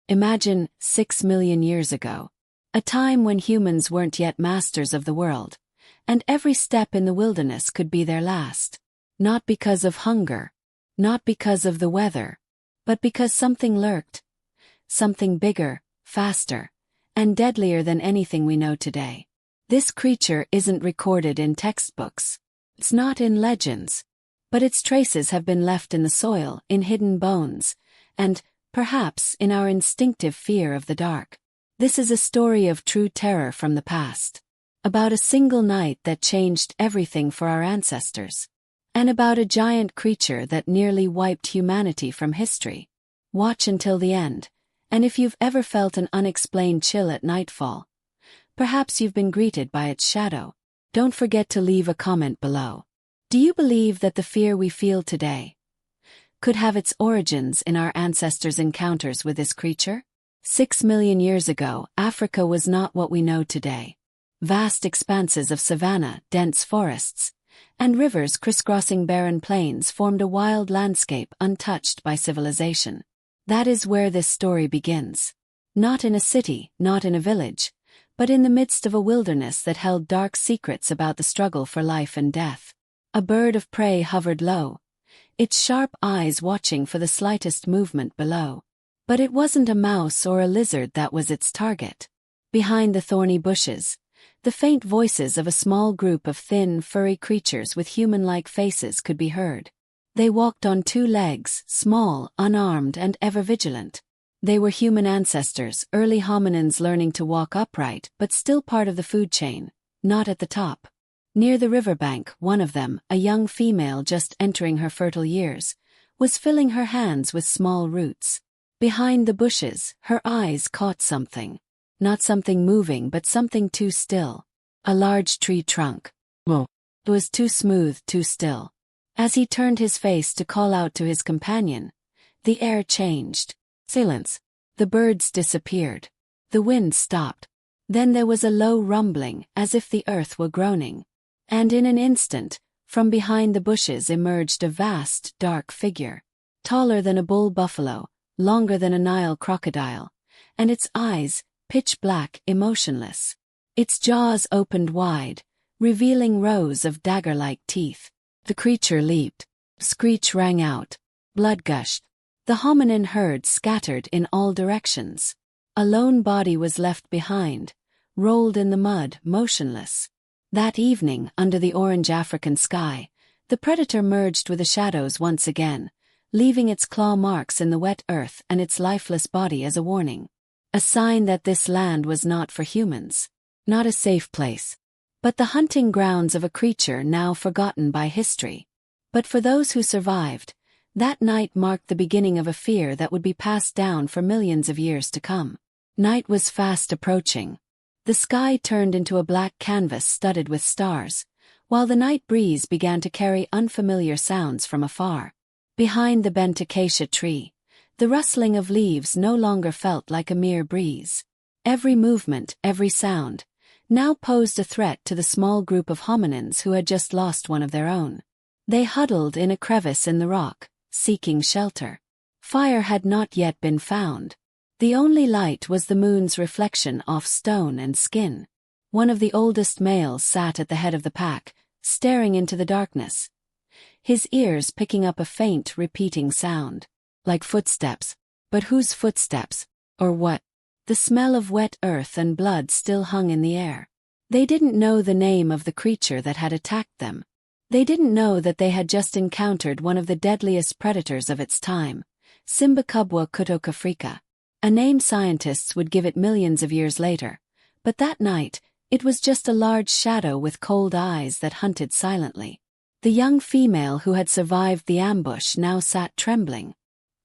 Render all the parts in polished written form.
Imagine 6 million years ago. A time when humans weren't yet masters of the world, and every step in the wilderness could be their last. Not because of hunger, not because of the weather, but because something lurked. Something bigger, faster, and deadlier than anything we know today. This creature isn't recorded in textbooks. It's not in legends. But its traces have been left in the soil, in hidden bones, and, perhaps, in our instinctive fear of the dark. This is a story of true terror from the past. About a single night that changed everything for our ancestors. And about a giant creature that nearly wiped humanity from history. Watch until the end, and if you've ever felt an unexplained chill at nightfall, perhaps you've been greeted by its shadow. Don't forget to leave a comment below. Do you believe that the fear we feel today could have its origins in our ancestors' encounters with this creature? 6 million years ago, Africa was not what we know today. Vast expanses of savanna, dense forests, and rivers crisscrossing barren plains formed a wild landscape untouched by civilization. That is where this story begins. Not in a city, not in a village, but in the midst of a wilderness that held dark secrets about the struggle for life and death. A bird of prey hovered low, its sharp eyes watching for the slightest movement below. But it wasn't a mouse or a lizard that was its target. Behind the thorny bushes, the faint voices of a small group of thin, furry creatures with human-like faces could be heard. They walked on two legs, small, unarmed, and ever vigilant. They were human ancestors, early hominins learning to walk upright but still part of the food chain, not at the top. Near the riverbank, one of them, a young female just entering her fertile years, was filling her hands with small roots. Behind the bushes, her eyes caught something. Not something moving but something too still. A large tree trunk. It was too smooth, too still. As he turned his face to call out to his companion, the air changed. Silence. The birds disappeared. The wind stopped. Then there was a low rumbling, as if the earth were groaning. And in an instant, from behind the bushes emerged a vast, dark figure. Taller than a bull buffalo, longer than a Nile crocodile, and its eyes, pitch black, emotionless. Its jaws opened wide, revealing rows of dagger-like teeth. The creature leaped. Screech rang out. Blood gushed. The hominin herd scattered in all directions. A lone body was left behind, rolled in the mud, motionless. That evening, under the orange African sky, the predator merged with the shadows once again, leaving its claw marks in the wet earth and its lifeless body as a warning. A sign that this land was not for humans. Not a safe place, but the hunting grounds of a creature now forgotten by history. But for those who survived, that night marked the beginning of a fear that would be passed down for millions of years to come. Night was fast approaching. The sky turned into a black canvas studded with stars, while the night breeze began to carry unfamiliar sounds from afar. Behind the bent acacia tree, the rustling of leaves no longer felt like a mere breeze. Every movement, every sound, now posed a threat to the small group of hominins who had just lost one of their own. They huddled in a crevice in the rock, seeking shelter. Fire had not yet been found. The only light was the moon's reflection off stone and skin. One of the oldest males sat at the head of the pack, staring into the darkness, his ears picking up a faint, repeating sound. Like footsteps. But whose footsteps? Or what? The smell of wet earth and blood still hung in the air. They didn't know the name of the creature that had attacked them. They didn't know that they had just encountered one of the deadliest predators of its time, Simbacubwa kutokafrika. A name scientists would give it millions of years later, but that night, it was just a large shadow with cold eyes that hunted silently. The young female who had survived the ambush now sat trembling.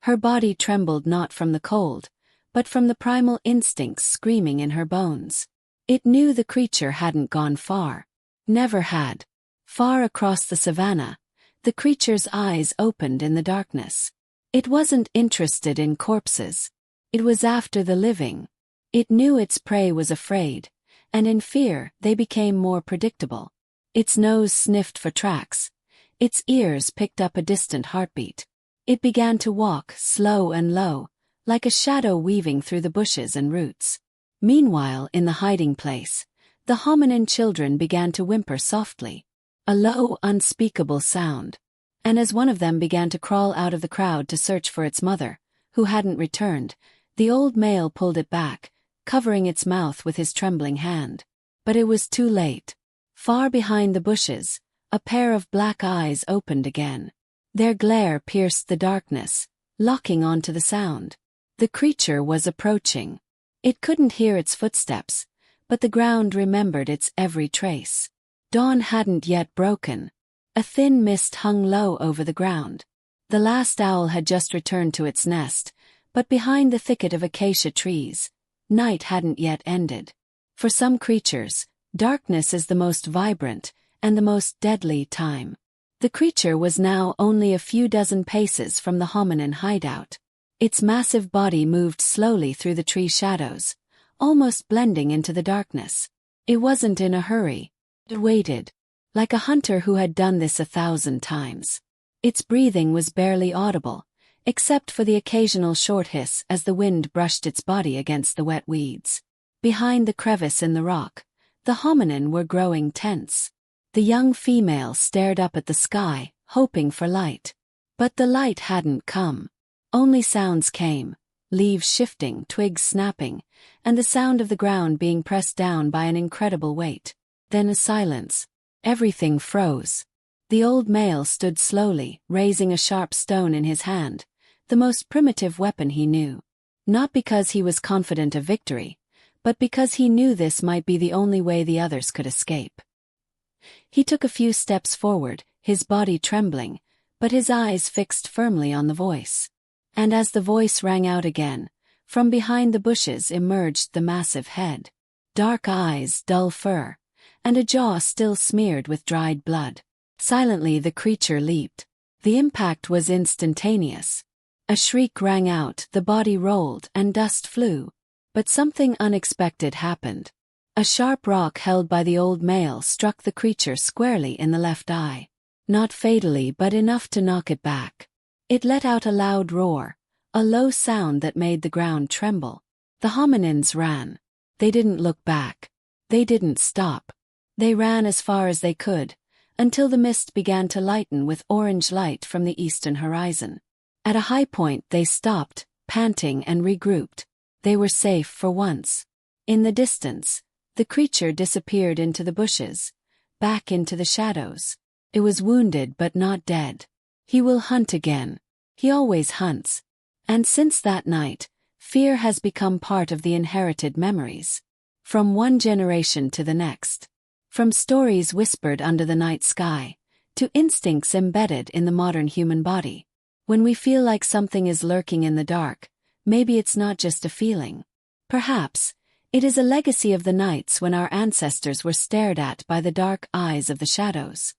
Her body trembled not from the cold, but from the primal instincts screaming in her bones. It knew the creature hadn't gone far. Never had. Far across the savannah, the creature's eyes opened in the darkness. It wasn't interested in corpses. It was after the living. It knew its prey was afraid, and in fear they became more predictable. Its nose sniffed for tracks. Its ears picked up a distant heartbeat. It began to walk, slow and low, like a shadow weaving through the bushes and roots. Meanwhile, in the hiding place, the hominin children began to whimper softly, a low, unspeakable sound. And as one of them began to crawl out of the crowd to search for its mother, who hadn't returned, the old male pulled it back, covering its mouth with his trembling hand. But it was too late. Far behind the bushes, a pair of black eyes opened again. Their glare pierced the darkness, locking onto the sound. The creature was approaching. It couldn't hear its footsteps, but the ground remembered its every trace. Dawn hadn't yet broken. A thin mist hung low over the ground. The last owl had just returned to its nest, but behind the thicket of acacia trees, night hadn't yet ended. For some creatures, darkness is the most vibrant and the most deadly time. The creature was now only a few dozen paces from the hominin hideout. Its massive body moved slowly through the tree shadows, almost blending into the darkness. It wasn't in a hurry. It waited, like a hunter who had done this 1,000 times. Its breathing was barely audible, except for the occasional short hiss as the wind brushed its body against the wet weeds. Behind the crevice in the rock, the hominin were growing tense. The young female stared up at the sky, hoping for light. But the light hadn't come. Only sounds came, leaves shifting, twigs snapping, and the sound of the ground being pressed down by an incredible weight. Then a silence. Everything froze. The old male stood slowly, raising a sharp stone in his hand, the most primitive weapon he knew. Not because he was confident of victory, but because he knew this might be the only way the others could escape. He took a few steps forward, his body trembling, but his eyes fixed firmly on the voice. And as the voice rang out again, from behind the bushes emerged the massive head. Dark eyes, dull fur, and a jaw still smeared with dried blood. Silently the creature leaped. The impact was instantaneous. A shriek rang out, the body rolled, and dust flew. But something unexpected happened. A sharp rock held by the old male struck the creature squarely in the left eye. Not fatally, but enough to knock it back. It let out a loud roar, a low sound that made the ground tremble. The hominins ran. They didn't look back. They didn't stop. They ran as far as they could, until the mist began to lighten with orange light from the eastern horizon. At a high point they stopped, panting, and regrouped. They were safe for once. In the distance, the creature disappeared into the bushes, back into the shadows. It was wounded but not dead. He will hunt again. He always hunts. And since that night, fear has become part of the inherited memories. From one generation to the next. From stories whispered under the night sky, to instincts embedded in the modern human body. When we feel like something is lurking in the dark, maybe it's not just a feeling. Perhaps, it is a legacy of the nights when our ancestors were stared at by the dark eyes of the shadows.